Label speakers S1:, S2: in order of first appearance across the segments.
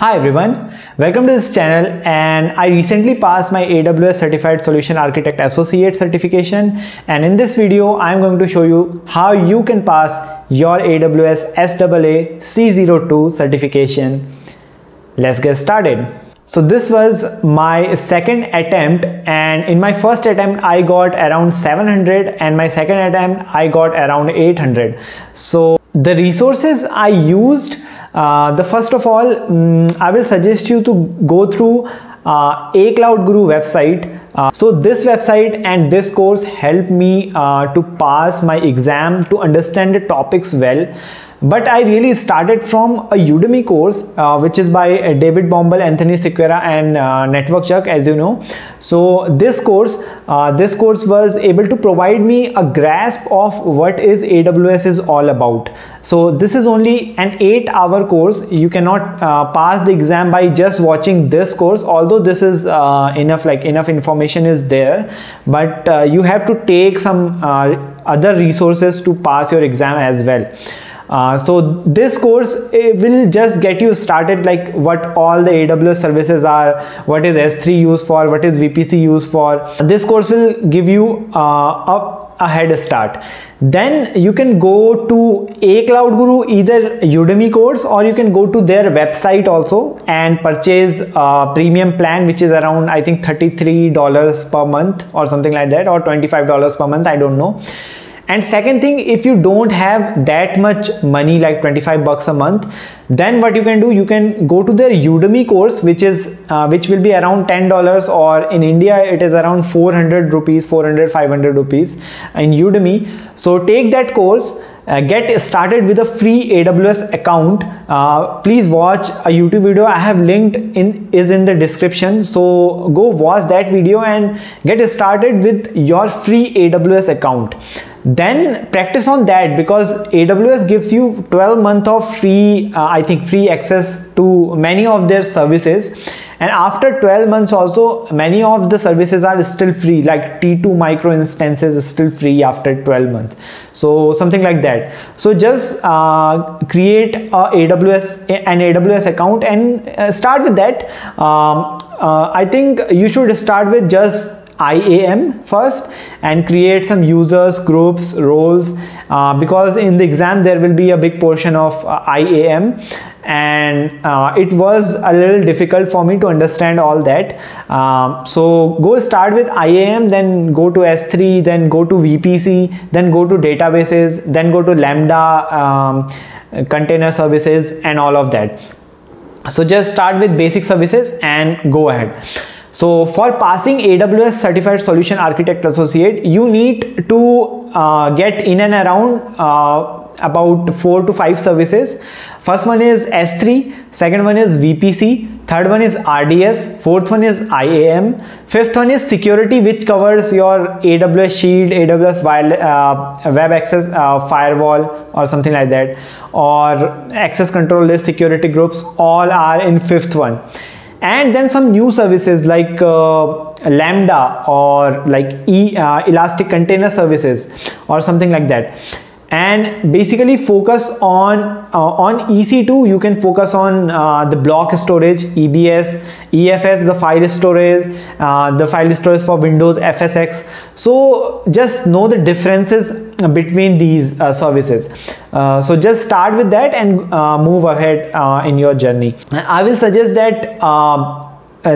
S1: Hi everyone, welcome to this channel. And I recently passed my AWS Certified Solution Architect Associate certification, and in this video I'm going to show you how you can pass your AWS SAA C02 certification. Let's get started. So this was my second attempt, and in my first attempt I got around 700 and my second attempt I got around 800. So the resources I used, the first of all, I will suggest you to go through A Cloud Guru website. So this website and this course helped me to pass my exam, to understand the topics well. But I really started from a Udemy course, which is by David Bombal, Anthony Sequeira, and NetworkChuck, as you know. So this course was able to provide me a grasp of what is AWS is all about. So this is only an 8-hour course. You cannot pass the exam by just watching this course, although this is enough information is there, but you have to take some other resources to pass your exam as well. So this course will just get you started, like what all the AWS services are, what is S3 used for, what is VPC used for. This course will give you a head start. Then you can go to A Cloud Guru, either Udemy course, or you can go to their website also and purchase a premium plan, which is around, I think, $33 per month or something like that, or $25 per month, I don't know. And second thing, if you don't have that much money, like 25 bucks a month, then what you can do, you can go to their Udemy course, which will be around $10, or in India it is around 400 rupees, 500 rupees in Udemy. So take that course. Get started with a free AWS account. Please watch a YouTube video I have linked in the description. So go watch that video and get started with your free AWS account. Then practice on that, because AWS gives you 12 months of free, I think, free access to many of their services. And after 12 months also, many of the services are still free, like T2 micro instances is still free after 12 months. So something like that. So just create an AWS account and start with that. I think you should start with just IAM first and create some users, groups, roles, because in the exam there will be a big portion of IAM, and it was a little difficult for me to understand all that. So go start with IAM, then go to S3, then go to VPC, then go to databases, then go to Lambda, container services, and all of that. So just start with basic services and go ahead. So for passing AWS Certified Solution Architect Associate, you need to get in and around about 4 to 5 services. First one is S3, second one is VPC, third one is RDS, fourth one is IAM, fifth one is security, which covers your AWS Shield, AWS Web Access Firewall, or something like that, or access control list, security groups, all are in fifth one. And then some new services like Lambda, or like Elastic Container Services, or something like that. And basically focus on EC2. You can focus on the block storage, EBS, EFS, the file storage for Windows, FSX. So just know the differences between these services. So just start with that and move ahead in your journey. I will suggest that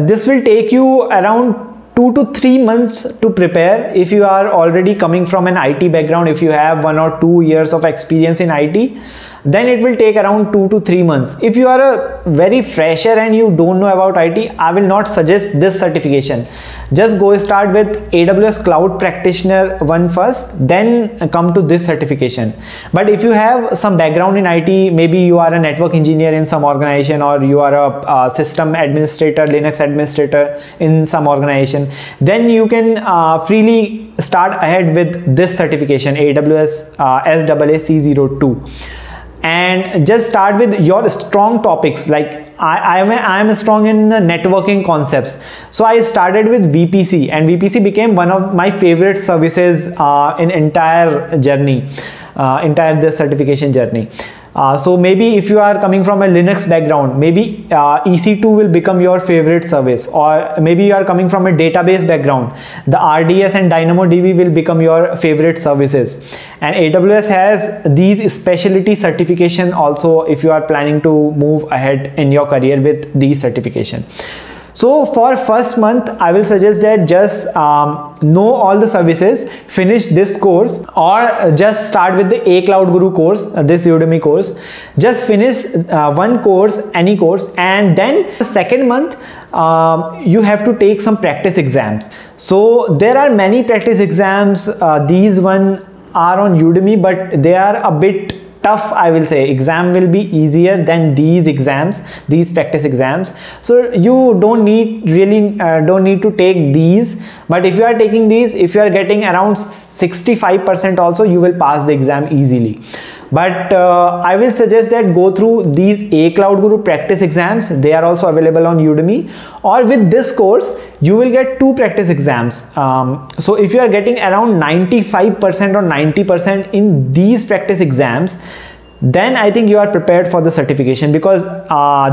S1: this will take you around 2 to 3 months to prepare. If you are already coming from an IT background, if you have 1 or 2 years of experience in IT, then it will take around 2 to 3 months. If you are a very fresher and you don't know about IT, I will not suggest this certification. Just go start with AWS Cloud Practitioner 1 first, then come to this certification. But if you have some background in IT, maybe you are a network engineer in some organization, or you are a system administrator, Linux administrator in some organization, then you can freely start ahead with this certification, AWS SAA C02. And just start with your strong topics. Like I am strong in networking concepts, so I started with VPC, and VPC became one of my favorite services in entire journey, entire this certification journey. So maybe if you are coming from a Linux background, maybe EC2 will become your favorite service, or maybe you are coming from a database background, the RDS and DynamoDB will become your favorite services. And AWS has these specialty certification also if you are planning to move ahead in your career with these certification. So for first month, I will suggest that just know all the services, finish this course, or just start with the A Cloud Guru course, this Udemy course. Just finish one course, any course, and then the second month, you have to take some practice exams. So there are many practice exams. These one are on Udemy, but they are a bit tough, I will say. Exam will be easier than these exams, these practice exams. So you don't need to take these, but if you are taking these, if you are getting around 65% also, you will pass the exam easily. But I will suggest that go through these A Cloud Guru practice exams. They are also available on Udemy, or with this course you will get 2 practice exams. So if you are getting around 95% or 90% in these practice exams, then I think you are prepared for the certification, because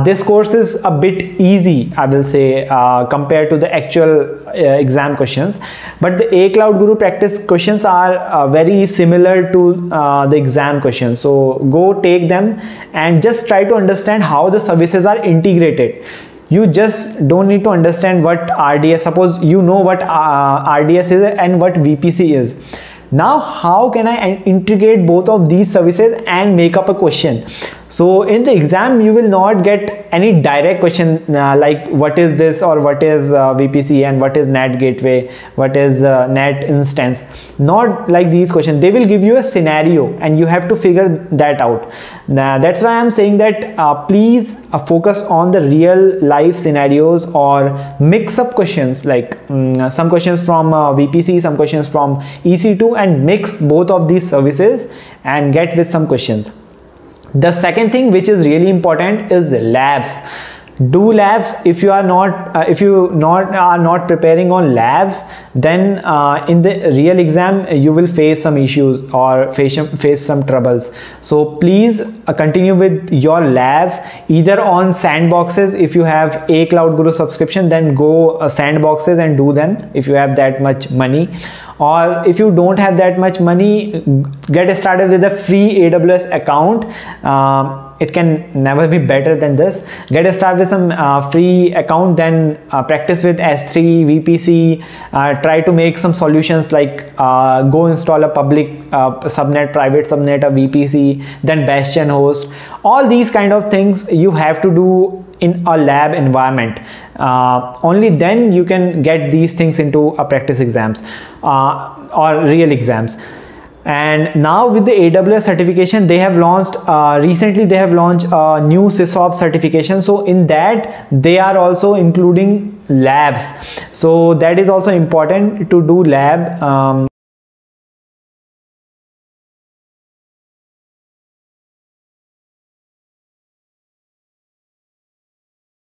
S1: this course is a bit easy, I will say, compared to the actual exam questions. But the A Cloud Guru practice questions are very similar to the exam questions. So go take them and just try to understand how the services are integrated. You just don't need to understand what RDS, suppose you know what RDS is and what VPC is. Now how can I integrate both of these services and make up a question? So in the exam you will not get any direct question like what is this, or what is VPC, and what is NAT gateway, what is NAT instance. Not like these questions. They will give you a scenario and you have to figure that out. That's why I'm saying that please focus on the real life scenarios, or mix up questions, like some questions from VPC, some questions from EC2, and mix both of these services and get with some questions. The second thing which is really important is labs. Do labs. If you are not preparing on labs, then in the real exam you will face some issues or face some troubles. So please continue with your labs, either on sandboxes. If you have A Cloud Guru subscription, then go sandboxes and do them if you have that much money. Or if you don't have that much money, get started with a free AWS account. It can never be better than this. Get started with some free account, then practice with S3, VPC, try to make some solutions like go install a public subnet, private subnet, a VPC, then Bastion host. All these kind of things you have to do in a lab environment. Only then you can get these things into a practice exams or real exams. And now with the AWS certification, they have launched recently they have launched a new SysOps certification. So in that they are also including labs, so that is also important to do lab.